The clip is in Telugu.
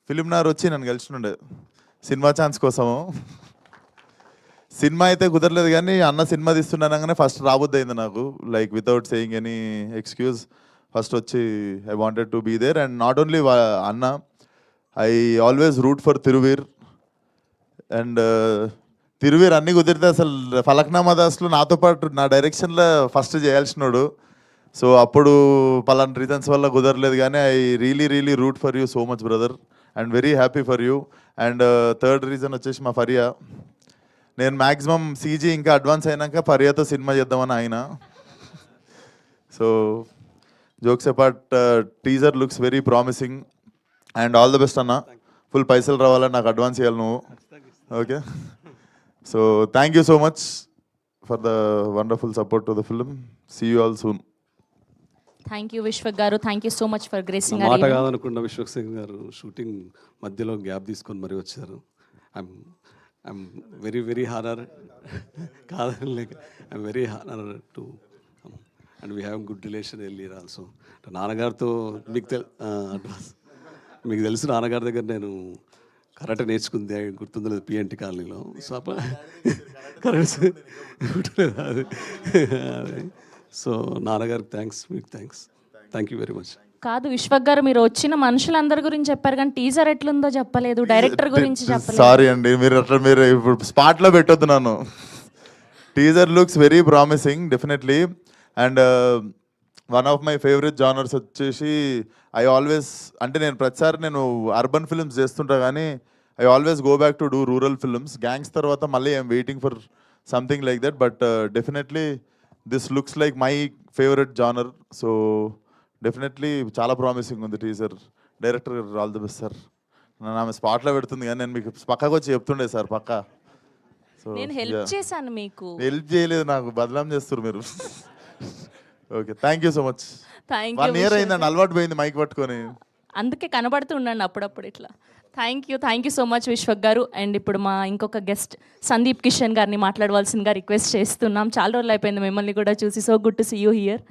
ఫిలింనార్ వచ్చి నన్ను కలిసినుండే సినిమా ఛాన్స్ కోసము. సినిమా అయితే కుదరలేదు కానీ అన్న సినిమా తీస్తున్నానగానే ఫస్ట్ రాబోద్ది అయింది నాకు, like without saying any excuse. First వచ్చి I wanted to be there. And not only అన్న, I always root for Tiruveer. And Tiruveer అన్నీ కుదిరితే అసలు ఫలక్నామా దాస్లో నాతో పాటు నా డైరెక్షన్లో ఫస్ట్ చేయాల్సినాడు. సో అప్పుడు పలానా రీజన్స్ వల్ల కుదరలేదు కానీ I really root for you so much brother and very happy for you. And third reason వచ్చేసి మా ఫరియా. నేను మ్యాక్సిమం సీజీ ఇంకా అడ్వాన్స్ అయినాక ఫరియాతో సినిమా చేద్దామని ఆయన. So jokes apart, teaser looks very promising and all the best అన్న. ఫుల్ పైసలు రావాలని నాకు అడ్వాన్స్ ఇవ్వాలి నువ్వు, okay? So thank you so much for the wonderful support to the film. See you all soon. Thank you Vishwak garu, thank you so much for gracing. మాట కాదనుకున్న విశ్వక్ సింగ్ గారు షూటింగ్ మధ్యలో గ్యాప్ తీసుకొని మరీ వచ్చారు. ఐఎమ్ వెరీ హానర్ కాదని లేక I'm very honour to and we have good relation earlier also. నాన్నగారితో మీకు తెలుసు నాన్నగారి దగ్గర నేను కరాటే నేర్చుకుంది, గుర్తుందో లేదు, పిఎన్టీ కాలనీలో. సో కరెక్ట్ సో నాన్నగారికి థ్యాంక్స్, మీకు థ్యాంక్ యూ వెరీ మచ్. కాదు విశ్వక్ గారు, మీరు వచ్చిన మనుషులందరి గురించి చెప్పారు కానీ టీజర్ ఎట్లుందో చెప్పలేదు, డైరెక్టర్ గురించి చెప్పలేదు. సారీ అండి, మీరు ఇప్పుడు స్పాట్లో పెట్టొద్దు నన్ను. Teaser looks very promising definitely. And one of my favourite genres వచ్చేసి ఐ ఆల్వేస్, అంటే నేను ప్రతిసారి నేను అర్బన్ ఫిల్మ్స్ చేస్తుంటా కానీ I always go back to do rural films. Gangs తర్వాత మళ్ళీ I'm waiting for something like that. But definitely this looks like my favourite genre. So definitely చాలా ప్రామిసింగ్ ఉంది teaser. Director all the best sir. నన్ను ఆమె స్పాట్లో పెడుతుంది కానీ నేను మీకు పక్కకు వచ్చి చెప్తుండే సార్ పక్కా. సో నేను హెల్ప్ చేశాను మీకు. హెల్ప్ చేయలేదు, నాకు బదలాం చేస్తారు మీరు. Okay, thank you so much. Thank you. 1 year అయిందండి అలవాటు పోయింది మైక్ పట్టుకొని, అందుకే కనబడుతూ ఉండండి అప్పుడప్పుడు ఇట్లా. Thank you so much Vishwak గారు. అండ్ ఇప్పుడు మా ఇంకొక గెస్ట్ సందీప్ కిషన్ గారిని మాట్లాడవలసిందిగా రిక్వెస్ట్ చేస్తున్నాం. చాలా రోజులు అయిపోయింది మిమ్మల్ని కూడా చూసి. So good to see you here.